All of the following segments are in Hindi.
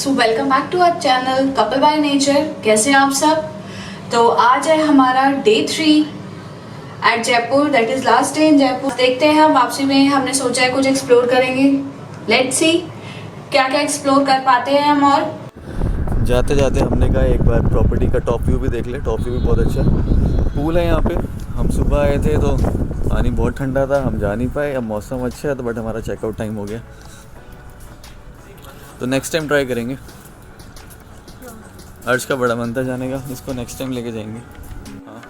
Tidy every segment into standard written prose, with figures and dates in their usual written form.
So welcome back to our channel couple by nature. कैसे हैं आप सब? तो आज है हमारा day 3 at Jaipur, that is last day in Jaipur. देखते हैं हम वापसी में हमने सोचा है कुछ एक्सप्लोर करेंगे। लेट्स सी क्या क्या एक्सप्लोर कर पाते हैं हम। और जाते जाते हमने कहा एक बार प्रॉपर्टी का टॉप व्यू भी देख ले। टॉप व्यू भी बहुत अच्छा पूल है यहाँ पे। हम सुबह आए थे तो पानी बहुत ठंडा था, हम जा नहीं पाए। अब मौसम अच्छा है तो बट हमारा चेकआउट टाइम हो गया, तो नेक्स्ट टाइम ट्राई करेंगे। अर्श का बड़ा मन था जाने का, इसको नेक्स्ट टाइम लेके जाएंगे। हाँ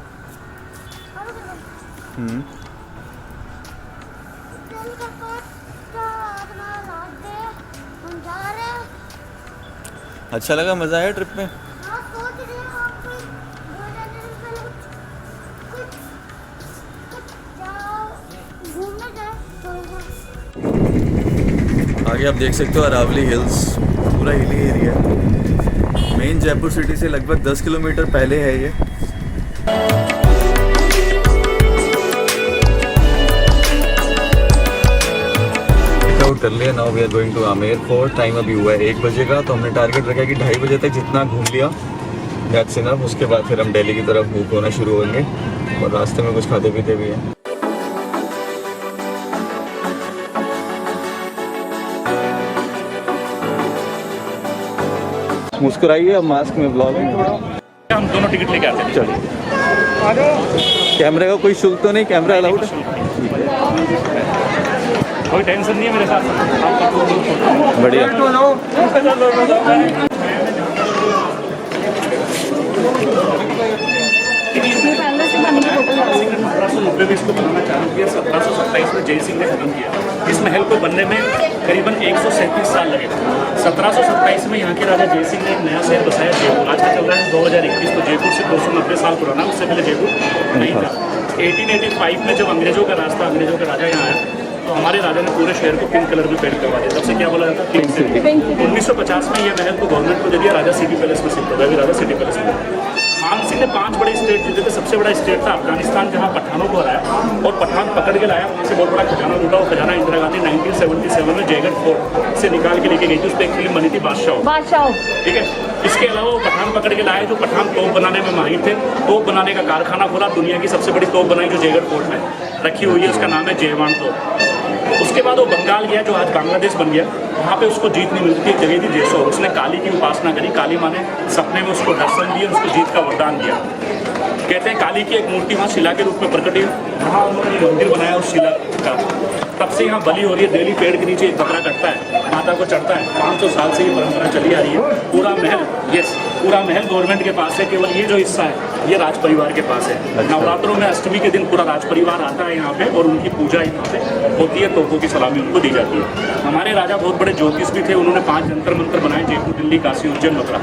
अच्छा लगा, मज़ा आया ट्रिप में। आगे आप देख सकते हो अरावली हिल्स, पूरा हिली एरिया है। मेन जयपुर सिटी से लगभग 10 किलोमीटर पहले है ये। चेकआउट कर लिया। Now we are going to Amer fort. Time अभी हुआ है 1 बजे का, तो हमने टारगेट रखा है कि 2:30 बजे तक जितना घूम लिया दैट्स इनफ। उसके बाद फिर हम दिल्ली की तरफ मूव होना शुरू होंगे और रास्ते में कुछ खाते पीते भी हैं। मुस्कुराइए, अब मास्क में ब्लॉग में हम दोनों टिकट लेके आते हैं। चलिए। कैमरे का कोई शुल्क तो नहीं? कैमरा अलाउड है? कोई टेंशन नहीं है मेरे साथ। बढ़िया। में इसको बनाना चालू किया 1727 में जय सिंह ने खत्म किया। इस महल को बनने में करीबन 137 साल लगे। 1727 में यहाँ के राजा जय सिंह ने एक नया शहर बसाया जयपुर। आज का चल रहा है 2021, तो जयपुर से 290 साल पुराना, उससे पहले जयपुर नहीं था। 1885 में जब अंग्रेजों का राज था, अंग्रेजों का राजा यहाँ आया, तो हमारे राजा ने पूरे शहर को पिंक कलर में पेंट करवा दिया। तब से क्या बोला जाता है? Pink city. 1950 में यह महल को गवर्नमेंट को दे दिया, राजा सिटी पैलेस में शिफ्ट हो गया। राजा सिटी पैलेस में मान सिंह ने 5 बड़े स्टेट जीते थे। सबसे बड़ा स्टेट था अफगानिस्तान, जहाँ पठानों को हराया और पठान पकड़ के लाया। वहाँ से बहुत बड़ा खजाना लूटा। वो खजाना इंदिरा गांधी 1977 में जयगढ़ फोर्ट से निकाल के लेके गई थी। उस पर एक फिल्म बनी थी बादशाह, ठीक है। इसके अलावा वो पठान पकड़ के लाए जो पठान तोप बनाने में माहिर थे। तोप बनाने का कारखाना खोला, दुनिया की सबसे बड़ी तोप बनाई जो जयगढ़ फोर्ट में रखी हुई है, उसका नाम है जयवान तोप। उसके बाद वो बंगाल गया, जो आज बांग्लादेश बन गया। वहाँ पे उसको जीत नहीं मिलती थी, एक जगह थी जेसोर। उसने काली की उपासना करी। काली माँ ने सपने में उसको दर्शन दिए, उसको जीत का वरदान दिया। कहते हैं काली की एक मूर्ति वहाँ शिला के रूप में प्रकट है। वहाँ उन्होंने मंदिर बनाया उस शिला का। तब से यहाँ बलि हो रही है। डेली पेड़ के नीचे एक बकरा कटता है, माता को चढ़ता है। 500 साल से ये परंपरा चली आ रही है। पूरा महल, पूरा महल गवर्नमेंट के पास है। केवल ये जो हिस्सा है ये राज परिवार के पास है। नवरात्रों में अष्टमी के दिन पूरा राज परिवार आता है यहाँ पे और उनकी पूजा यहाँ पे होती है। तोपों की सलामी उनको दी जाती है। हमारे राजा बहुत बड़े ज्योतिष भी थे। उन्होंने 5 जंतर मंत्र बनाए, जयपुर, दिल्ली, काशी, उज्जैन, मथुरा।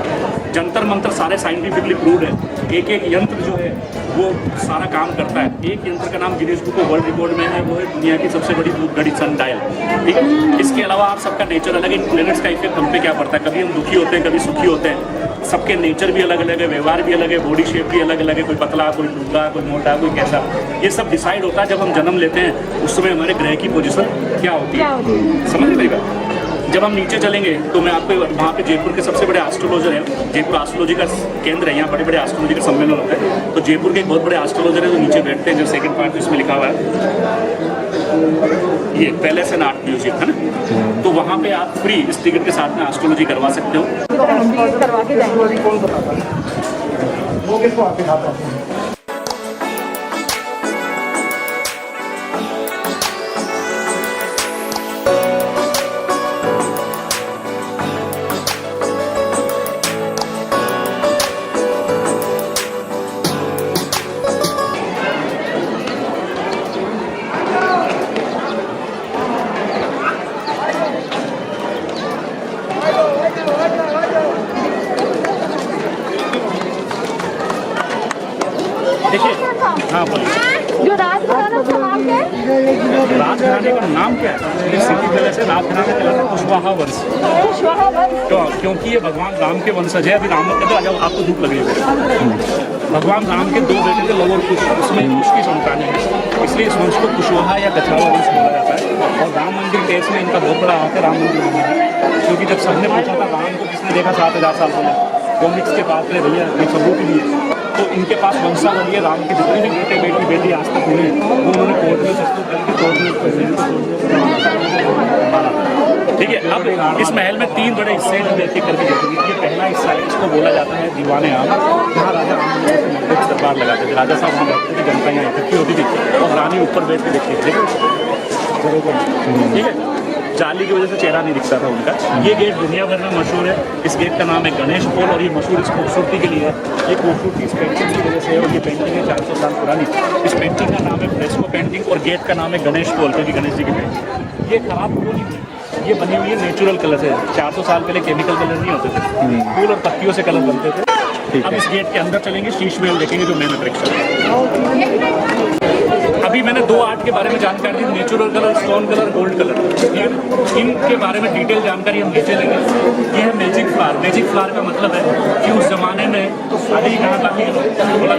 जंतर मंत्र सारे साइंटिफिकली प्रूव्ड है। एक एक यंत्र जो है वो सारा काम करता है। एक यंत्र का नाम गिनीज बुक वर्ल्ड रिकॉर्ड में है, वो है दुनिया की सबसे बड़ी धूप घड़ी सन डायल, ठीक है। इसके अलावा आप सबका नेचर अलग है। इन प्लैनेट्स का इफेक्ट हम पे क्या पड़ता है? कभी हम दुखी होते हैं, कभी सुखी होते हैं। सबके नेचर भी अलग अलग है, व्यवहार भी अलग है, बॉडी शेप भी अलग अलग है। कोई पतला, कोई लूला, कोई मोटा, कोई कैसा। ये सब डिसाइड होता है जब हम जन्म लेते हैं। उस समय हमारे ग्रह की पोजीशन क्या होती है, समझ लेगा। जब हम नीचे चलेंगे तो मैं आपको वहाँ पे जयपुर के सबसे बड़े एस्ट्रोलॉजर हैं। जयपुर एस्ट्रोलॉजी का केंद्र है, यहाँ बड़े बड़े एस्ट्रोलॉजी का सम्मेलन होता है। तो जयपुर के एक बहुत बड़े एस्ट्रोलॉजर है जो नीचे बैठते हैं। जो सेकंड पार्ट इसमें लिखा हुआ है, ये पैलेस एंड आर्ट म्यूजियम है ना, तो वहाँ पे आप फ्री इस टिकट के साथ में एस्ट्रोलॉजी करवा सकते हो। करवा के जाएंगे। देखिए, हाँ बोलिए। जो राजघराना का नाम क्या है? राजघराने का नाम क्या है? ये सिटी पैलेस है, राजघराना कहलाता है कुशवाहा वंश। कुशवाहा वंश। क्योंकि ये भगवान राम के वंशज है। अभी राम कहते आ जाओ, आपको धूप लग रही है। भगवान राम के 2 बेटे थे, लव और कुश, उसमें कुश की संतानें हैं, इसलिए इस वंश को कुशवाहा या गछावा वंश बोला जाता है। और राम मंदिर केस में इनका बहुत बड़ा हाथ है राम मंदिर बनने में, क्योंकि जब सबने पूछा था राम को किसने देखा 7000 साल पहले, कॉमिक्स के पास रहे भैया ये सबूत भी है, तो इनके पास वंशावली है। राम के जितने भी बेटे बेटी बेटी आज तक हुए वो उन्होंने कोर्ट में प्रस्तुत करके कोर्ट में। ठीक है, अब इस महल में 3 बड़े हिस्से हैं, देख के करके देखेंगे। ये पहला हिस्सा है, इसको बोला जाता है दीवाने आम, जहाँ राजा आम से दरबार लगाते थे। राजा साहब वहाँ बैठते थे, जनता यहाँ इकट्ठी होती थी और रानी ऊपर बैठ के देखती थी। ठीक है, जाली की वजह से चेहरा नहीं दिखता था उनका। ये गेट दुनिया भर में मशहूर है। इस गेट का नाम है गणेश पोल और ये मशहूर इस खूबसूरती के लिए है। ये खूबसूरती इस पेंटिंग की वजह से है और ये पेंटिंग है 400 साल पुरानी। इस पेंटिंग का नाम है फ्रेस्को पेंटिंग और गेट का नाम है गणेश पोल, क्योंकि गणेश जी की पेंटिंग। ये खराब फूल नहीं हुई, ये बनी हुई है नेचुरल कलर से। 400 साल पहले केमिकल कलर नहीं होते थे, फूल और पत्तियों से कलर बनते थे। अब इस गेट के अंदर चलेंगे, शीश महल देखेंगे जो मेन अट्रैक्शन है। अभी मैंने 2 आर्ट के बारे में जानकारी दी, natural colour, stone colour, gold colour. इनके बारे में डिटेल जानकारी हम नीचे लेंगे। ये है मैजिक फ्लावर। मैजिक फ्लावर का मतलब है कि उस जमाने में अभी कहाँ काफी बोला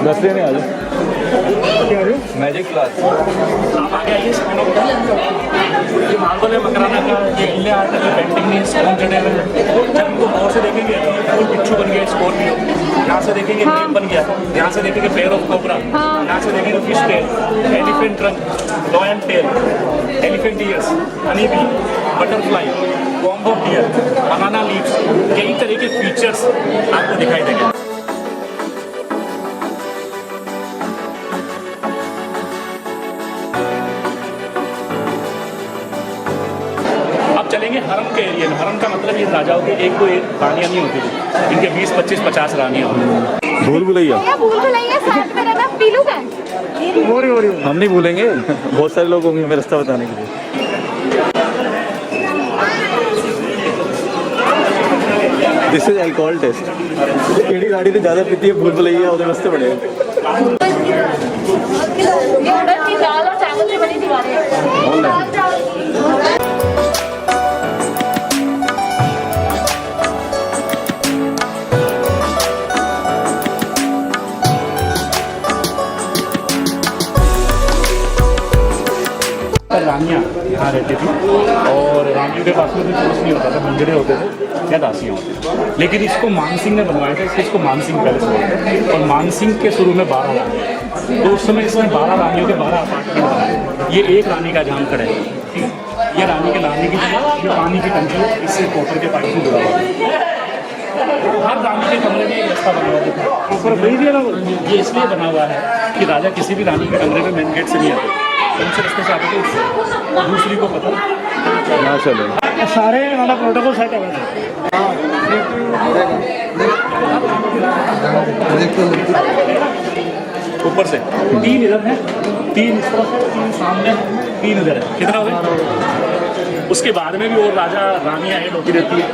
दसरे नहीं आ मैजिक क्लास आप आगे आइए। ये मार्बल है मकराना का, ये इंडिया आर्ट है, पेंटिंग में स्टोन जड़े हुए हैं। जब इनको गौर से देखेंगे फुल पिच्चू बन गया, स्कॉर्पियो यहाँ से देखेंगे नेम बन गया, यहाँ से देखेंगे पेयर ऑफ कोबरा, यहाँ से देखेंगे fish tail, elephant trunk, lion tail, elephant ears, honey bee, butterfly, combo deer, banana leaves, कई तरह के फीचर्स आपको दिखाई देंगे। चलेंगे हरम के एरिया में। हरम का मतलब ये राजाओं के एक रानियाँ नहीं होती थी, इनके 20, 25, 50 रानियाँ होती। भूल भुलैया साथ में रहना पीलू का हम नहीं भूलेंगे, बहुत सारे लोग होंगे हमें रास्ता बताने के लिए। This is alcohol test. केड़ी गाड़ी तो ज़्यादा पीती है भूल भुलैया उधर रास्ते बड़े दाल और चावल से बनी दीवारें। रानियाँ यहाँ रहती थी और रानियों के पास में भी पुरुष नहीं होता था, मंजरे होते थे या दासियाँ होती थी। लेकिन इसको मानसिंह ने बनवाया था, इसको मानसिंह पैलेस बोलते हैं। और मानसिंह के शुरू में 12 रानियाँ, तो उस समय इसमें 12 रानियों के 12 अपार्टमेंट बनाए। ये एक रानी का जहाँ खड़े हैं, ये रानी के लाने की जगह, ये पानी की टंकी इससे कॉपर के पाइप से जुड़ा हुआ है। हर रानी के कमरे में एक रास्ता बना हुआ है। ये इसलिए बना हुआ है कि राजा किसी भी रानी के कमरे में मेन गेट से नहीं आते, उनसे रास्ते से आते थे, दूसरी को पता ना चले। सारे वाला प्रोटोकॉल सेट है। ऊपर से 3 इधर है, 3 इस तरफ है, 3 सामने, 3 इधर है। कितना हो गया? उसके बाद में भी और राजा रानियाँ ऐड होती रहती है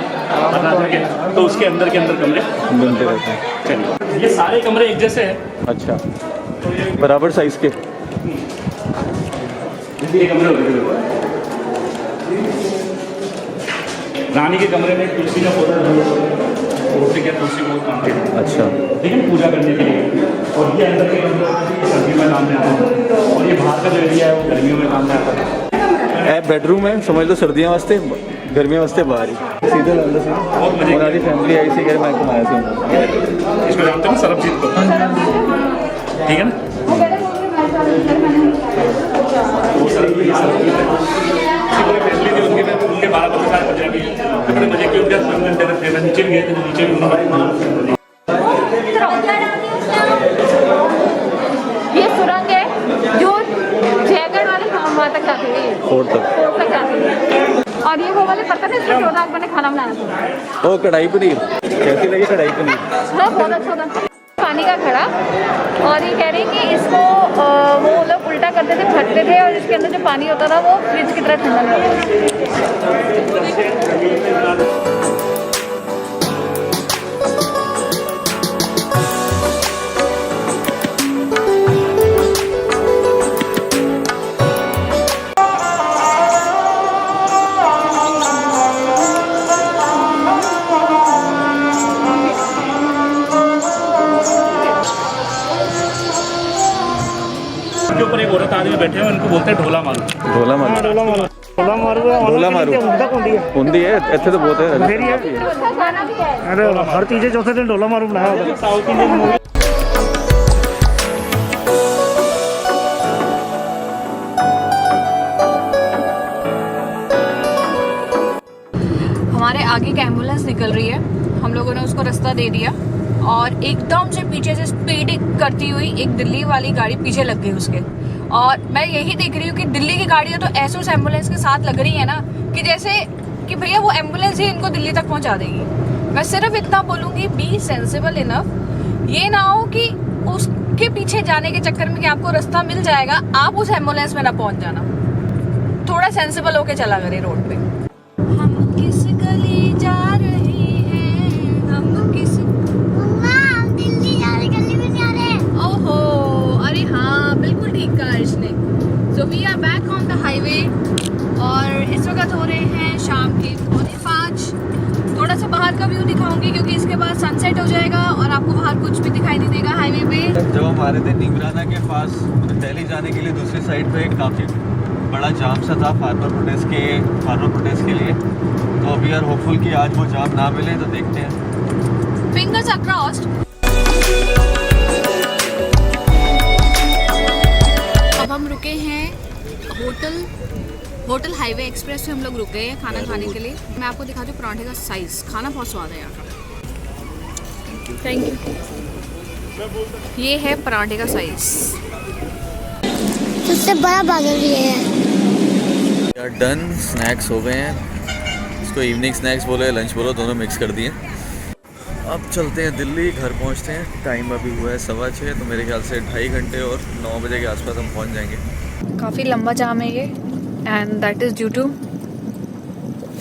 राजा के, तो उसके अंदर के अंदर कमरे बनते रहते हैं। चलिए, ये सारे कमरे एक जैसे हैं। अच्छा, बराबर साइज के ये कमरे होते हैं। रानी के कमरे में तुलसी का पौधा तुलसी बहुत काम है। अच्छा, ठीक है, पूजा करने के लिए। और ये अंदर के कमरे सर्दियों में काम में आता है और ये बाहर का जो एरिया है वो गर्मियों में काम में आता है। बेडरूम है, समझ लो सर्दियों वास्ते, गर्मियों वास्ते बाहर ही सीधे अंदर से। बहुत मजे हमारी फैमिली आई थी, मैं घुमाया था। इसको जानते हैं सरबजीत को, ठीक है ना? वो सरबजीत पूरी फैमिली थी उनकी, उनके 12-15 बजे की बड़े मजे की। उनके नीचे भी गए थे, नीचे भी उन्होंने ये सुरंग है जो जयगढ़ वाले वहाँ तक जाती है, फोर्थ तक जाती है। और ये वो वाले पत्थर है इसमें 14 मैंने खाना बनाया था। ओ कढ़ाई पनीर कैसी लगी? कढ़ाई पनीर हाँ, बहुत अच्छा था। पानी का घड़ा, और ये कह रहे हैं कि इसको वो लोग उल्टा करते थे, फटते थे और इसके अंदर जो पानी होता था वो फ्रिज की तरह ठंडा नहीं होता। एक औरत आदमी बैठे हैं, उनको बोलते हैं ढोला मारू। ढोला मारू ढोला मारू ਹੁੰਦੀ ਹੈ ਇੱਥੇ ਤਾਂ ਬਹੁਤ ਹੈ खाना भी है। अरे हर तीजे चौथे दिन ढोला मारू बनाया होता है। साउथ इंडियन मूवी हमारे आगे एक एम्बुलेंस निकल रही है, हम लोगों ने उसको रास्ता दे दिया और एकदम से पीछे से स्पीड करती हुई एक दिल्ली वाली गाड़ी पीछे लग गई उसके। और मैं यही देख रही हूँ कि दिल्ली की गाड़ियाँ तो ऐसे उस एम्बुलेंस के साथ लग रही है ना कि जैसे कि भैया वो एम्बुलेंस ही इनको दिल्ली तक पहुँचा देगी। मैं सिर्फ इतना बोलूँगी, बी सेंसिबल इनफ। ये ना हो कि उसके पीछे जाने के चक्कर में कि आपको रास्ता मिल जाएगा, आप उस एम्बुलेंस में ना पहुँच जाना। थोड़ा सेंसिबल होके चला करे रोड पे। हम किस गली जा रहे हैं, हम किस दिल्ली जा रहे, गली में जा रहे हैं। ओहो, अरे हाँ बिल्कुल ठीक कहा इसने। So we are back on the highway और इस वक्त हो रहे हैं शाम के 5:45। थोड़ा सा बाहर का व्यू दिखाऊंगी क्योंकि इसके बाद सनसेट हो जाएगा और आपको बाहर कुछ भी दिखाई नहीं देगा हाईवे पे। जब हम आ रहे थे निमराना के पास दिल्ली जाने के लिए दूसरी साइड पे काफ़ी बड़ा जाम सा था फार्मर प्रोटेस्ट के लिए। तो वी आर होपफुल कि आज वो जाम ना मिले, तो देखते हैं। Fingers are crossed. अब हम रुके हैं होटल हाईवे एक्सप्रेस पे हम लोग रुके हैं खाना खाने के लिए। मैं आपको दिखा दूँ पराठे का साइज़, खाना बहुत स्वाद है यहाँ का। Thank you. ये है पराठे का साइज़। सबसे बड़ा बर्गर ये है। यार डन, स्नैक्स हो गए हैं। इसको इवनिंग स्नैक्स बोलो या लंच बोलो, दोनों मिक्स कर दिए। अब चलते हैं दिल्ली, घर पहुंचते हैं। टाइम अभी हुआ है 6:15, तो मेरे ख्याल से 2.5 घंटे और 9 बजे के आसपास हम पहुंच जाएंगे। काफ़ी लंबा जाम है ये and that is due to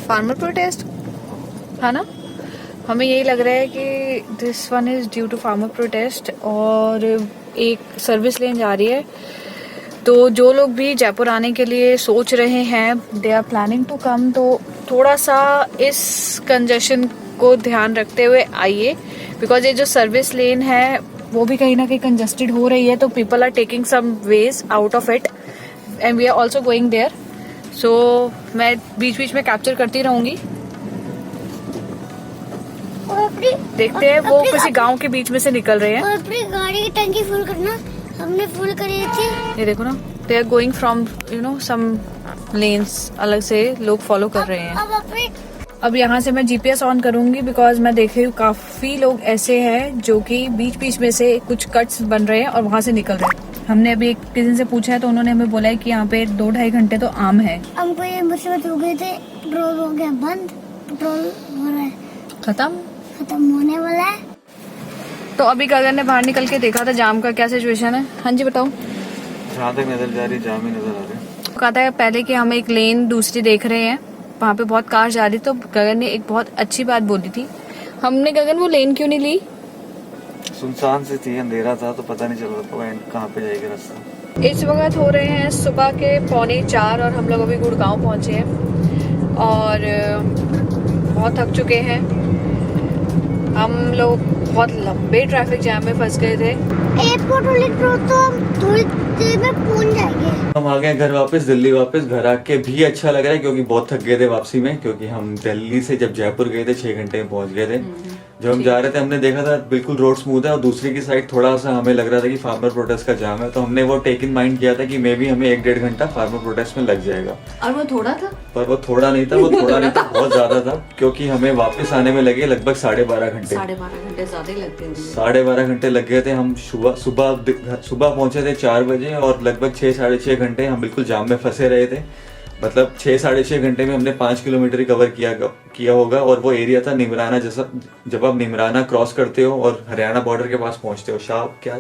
farmer protest, है ना। हमें यही लग रहा है कि this one is due to farmer protest. और एक सर्विस लेन जा रही है, तो जो लोग भी जयपुर आने के लिए सोच रहे हैं, they are planning to come, तो थोड़ा सा इस कंजेशन को ध्यान रखते हुए आइए। बिकॉज ये जो सर्विस लेन है वो भी कहीं ना कहीं कंजस्टेड हो रही है, तो people are taking some wedge out of it and we are also going there. So मैं बीच बीच में कैप्चर करती रहूंगी। देखते हैं, वो किसी गांव के बीच में से निकल रहे हैं। और अपनी गाड़ी की टंकी फुल करना, हमने फुल करी थी। ये देखो ना, they are going from some lanes, अलग से लोग फॉलो कर रहे हैं। अब अपनी अब यहाँ से मैं जीपीएस ऑन करूंगी बिकॉज मैं देख रही हूँ काफी लोग ऐसे हैं जो कि बीच बीच में से कुछ कट्स बन रहे हैं और वहाँ से निकल रहे हैं। हमने अभी एक किसी से पूछा है तो उन्होंने हमें बोला है कि यहाँ पे 2-2.5 घंटे तो आम है। हमको ये मुसीबत हो गई थी, पेट्रोल हो गया बंद, पेट्रोल हो रहा है खत्म होने वाला है। तो अभी गगन ने बाहर निकल के देखा था जाम का क्या सिचुएशन है। हाँ जी बताओ। जहाँ तक नजर जा रही जाम ही नजर आ रही है। कहा था पहले कि हम एक लेन दूसरी देख रहे हैं, वहाँ पे बहुत कार जा रही, तो गगन ने एक बहुत अच्छी बात बोली थी। हमने गगन वो लेन क्यों नहीं ली? सुनसान से थी, अंधेरा था, तो पता नहीं चल रहा था कहाँ पे जाएगा रास्ता। इस वक्त हो रहे हैं सुबह के 3:45 और हम लोग अभी गुड़गांव पहुँचे हैं और बहुत थक चुके हैं। हम लोग बहुत लंबे ट्रैफिक जैम में फंस गए थे। एयरपोर्ट वाले तो हम थोड़ी देर में पहुंच जाएंगे। हम आ गए घर वापस, दिल्ली वापस। घर आके भी अच्छा लग रहा है क्योंकि बहुत थक गए थे वापसी में, क्योंकि हम दिल्ली से जब जयपुर गए थे 6 घंटे में पहुंच गए थे। जब हम जा रहे थे हमने देखा था बिल्कुल रोड स्मूथ है और दूसरी की साइड थोड़ा सा हमें लग रहा था कि फार्मर प्रोटेस्ट का जाम है, तो हमने वो टेक इन माइंड किया था कि मे भी हमें 1-1.5 घंटा फार्मर प्रोटेस्ट में लग जाएगा। और वो थोड़ा था, पर वो थोड़ा नहीं था, बहुत ज्यादा था, क्योंकि हमें वापस आने में लगे लगभग 12.5 घंटे। 12.5 घंटे ज्यादा ही लगते हैं। 12.5 घंटे लग गए थे। हम सुबह पहुंचे थे 4 बजे और लगभग 6-6.5 घंटे हम बिल्कुल जाम में फंसे रहे थे। मतलब 6-6.5 घंटे में हमने 5 किलोमीटर ही कवर किया होगा। और वो एरिया था निमराना जैसा, जब आप निमराना क्रॉस करते हो और हरियाणा बॉर्डर के पास पहुंचते हो, शाहपुर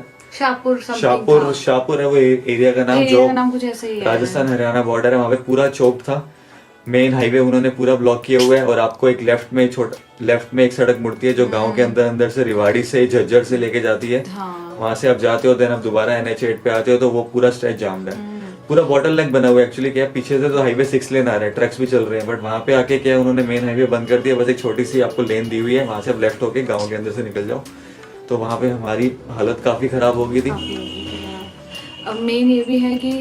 है वो एरिया का नाम, जो कुछ ऐसे ही है। राजस्थान हरियाणा बॉर्डर है। वहाँ पे पूरा चौक था, मेन हाईवे उन्होंने पूरा ब्लॉक किया हुआ है। और आपको एक लेफ्ट में एक सड़क मुड़ती है जो गांव के अंदर से रिवाड़ी से झज्जर से लेके जाती है। वहां से आप जाते हो, देन आप दोबारा NH8 पे आते हो, तो वो पूरा स्ट्रेच जाम है। पूरा बॉटल नेक बना हुआ है। एक्चुअली क्या पीछे से तो हाईवे 6 लेन आ रहा है, ट्रक्स भी चल रहे हैं, बट वहाँ पे आके क्या उन्होंने मेन हाईवे बंद कर दिया। बस एक छोटी सी आपको लेन दी हुई है, वहाँ से आप लेफ्ट होके गाँव के अंदर से निकल जाओ। तो वहाँ पे हमारी हालत काफी खराब हो गई थी। अब मेन ये भी है कि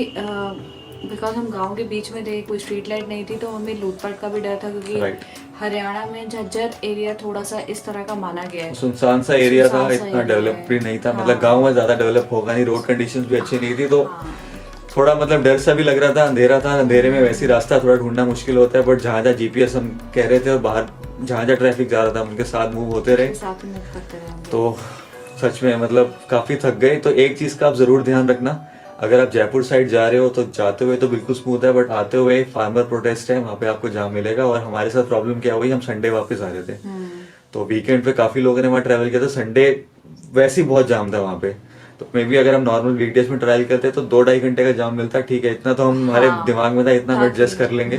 बिकॉज हम गांव के बीच में थे, कोई स्ट्रीट लाइट नहीं थी, तो हमें लूटपाट का भी डर था क्योंकि Right. हरियाणा में झज्जर एरिया थोड़ा सा इस तरह का माना गया है। सुनसान सा एरिया था, सुनसान सा इतना एरिया डेवलप है। भी नहीं था, हाँ। मतलब गांव में ज्यादा डेवलप होगा नहीं, रोड कंडीशंस भी अच्छी नहीं थी, तो हाँ। थोड़ा मतलब डर सा भी लग रहा था, अंधेरा था, अंधेरे में वैसे ही रास्ता थोड़ा ढूंढना मुश्किल होता है, बट जहाँ जहाँ जीपीएस हम कह रहे थे और बाहर जहाँ जहाँ ट्रैफिक जा रहा था उनके साथ मूव होते रहे, साथ में करते रहे हम लोग। तो सच में मतलब काफी थक गए। तो एक चीज का आप जरूर ध्यान रखना, अगर आप जयपुर साइड जा रहे हो तो जाते हुए तो बिल्कुल स्मूथ है, बट आते हुए फार्मर प्रोटेस्ट है, वहाँ पे आपको जाम मिलेगा। और हमारे साथ प्रॉब्लम क्या हुई, हम संडे वापस आ रहे थे, तो वीकेंड पे काफी लोगों ने वहाँ ट्रैवल किया था, संडे वैसे ही बहुत जाम था वहाँ पे। तो मे बी अगर हम नॉर्मल वीकडेज में ट्रैवल करते तो 2-2.5 घंटे का जाम मिलता, ठीक है, इतना तो हम हमारे हाँ, दिमाग में था, इतना हम था एडजस्ट कि- कर लेंगे,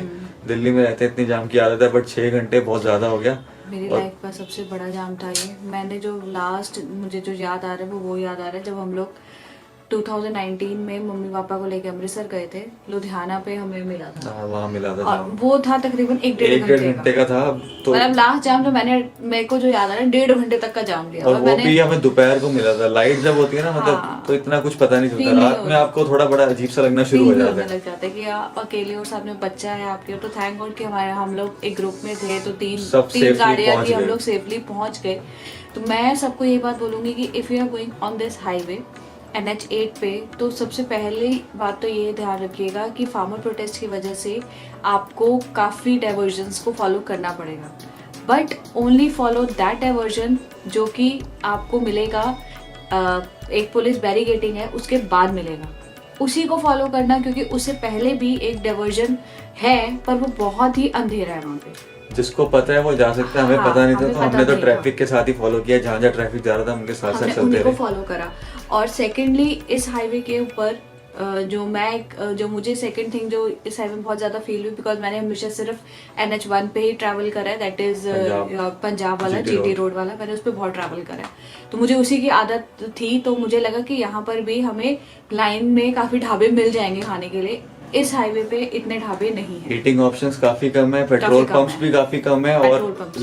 दिल्ली में रहते इतनी जाम की आदत है, बट 6 घंटे बहुत ज्यादा हो गया। मेरी और लाइफ का सबसे बड़ा जाम था ये। मैंने जो लास्ट मुझे जो याद आ रहा है वो याद आ रहा है जब हम लोग 2019 में मम्मी पापा को लेके अमृतसर गए थे, लुधियाना पे हमें मिला था। हाँ, वहाँ मिला था और जाम, वो था तकरीबन 1-1.5 1-1.5 घंटे घंटे का। का था। तो मतलब लास्ट जाम जो मेरे को जो याद आ रहा है 1.5 घंटे तक का जाम लिया। और वो भी हमें दोपहर को मिला था, लाइट जब होती है ना, मतलब हाँ। तो इतना कुछ पता नहीं चलता, फील नहीं रात में होता। आपको थोड़ा बड़ा अजीब सा लगना शुरू हो फील जाता होने है। लग जाता है कि आप अकेले और साथ में बच्चा है आपके, तो थैंक गॉड कि हम लोग एक ग्रुप में थे, तो तीन सब safely गाड़ियां पहुंच थी, हम गए। लोग सेफली पहुंच गए। तो मैं सबको ये बात बोलूंगी कि if you are going on this highway NH8 पे, तो सबसे पहली बात तो ये ध्यान रखिएगा कि फार्मर प्रोटेस्ट की वजह से आपको काफ़ी डाइवर्जन्स को फॉलो करना पड़ेगा, but only follow that diversion जो कि आपको मिलेगा एक पुलिस बैरिकेडिंग है उसके बाद मिलेगा, उसी को फॉलो करना, क्योंकि उससे पहले भी एक डाइवर्जन है पर वो बहुत ही अंधेरा है वहाँ पे। जिसको पता है वो जा सकता है, हमें हाँ, पता नहीं था, हमें तो पता हमने तो नहीं था। ट्रैफिक के साथ ही फॉलो किया, जहाँ जहाँ ट्रैफिक जा रहा था उनके साथ साथ हमने चलते उन्हीं को रहे। फॉलो करा। और सेकेंडली इस हाईवे के ऊपर जो मुझे सेकंड थिंग जो इस हाईवे में बहुत ज़्यादा फील हुई, बिकॉज मैंने हमेशा सिर्फ NH1 पे ही ट्रैवल करा है, दैट इज़ पंजाब वाला GT GT रोड वाला, मैंने उस पर बहुत ट्रैवल करा है, तो मुझे उसी की आदत थी। तो मुझे लगा कि यहाँ पर भी हमें लाइन में काफ़ी ढाबे मिल जाएंगे खाने के लिए, इस हाईवे पे इतने ढाबे नहीं है। हीटिंग ऑप्शंस काफी कम है, पेट्रोल कम पंप्स है। भी काफी कम है, पेट्रोल और पंप्स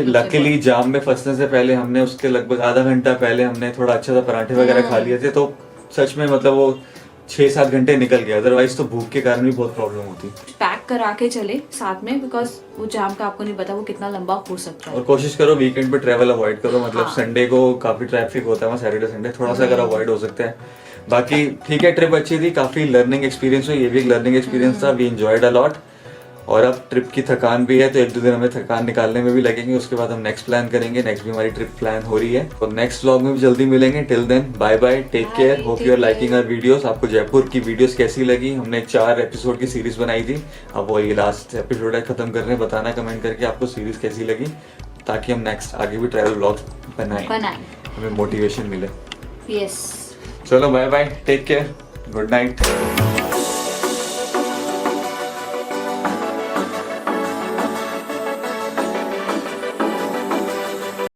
लकीली जाम में फंसने से पहले हमने उसके लगभग आधा घंटा पहले हमने थोड़ा अच्छा सा पराठे वगैरह खा लिए थे, तो सच में मतलब वो 6-7 घंटे निकल गया, अदरवाइज तो भूख के कारण भी बहुत प्रॉब्लम होती। पैक करा के चले साथ में, बिकॉज वो जाम का आपको नहीं पता वो कितना लंबा हो सकता है। और कोशिश करो वीकेंड पे ट्रैवल अवॉइड करो, मतलब हाँ। संडे को काफी ट्रैफिक होता है वहाँ, सैटरडे संडे थोड़ा सा अगर अवॉइड हो सकता है। बाकी ठीक है, ट्रिप अच्छी थी, काफी लर्निंग एक्सपीरियंस हुई, ये भी एक लर्निंग एक्सपीरियंस था, वी एंजॉयड अ लॉट। और अब ट्रिप की थकान भी है, तो 1-2 दिन हमें थकान निकालने में भी लगेंगे, उसके बाद हम नेक्स्ट प्लान करेंगे, नेक्स्ट भी हमारी ट्रिप प्लान हो रही है, तो नेक्स्ट व्लॉग में भी जल्दी मिलेंगे। Till then bye bye, take care, hope you are liking our videos. आपको जयपुर की वीडियोस कैसी लगी? हमने 4 एपिसोड की सीरीज बनाई थी, अब वो ये लास्ट एपिसोड है, खत्म कर रहे हैं। बताना कमेंट करके आपको सीरीज कैसी लगी, ताकि हम नेक्स्ट आगे भी ट्रैवल व्लॉग्स बनाएं, हमें मोटिवेशन मिले। यस। चलो bye bye, take care, good night.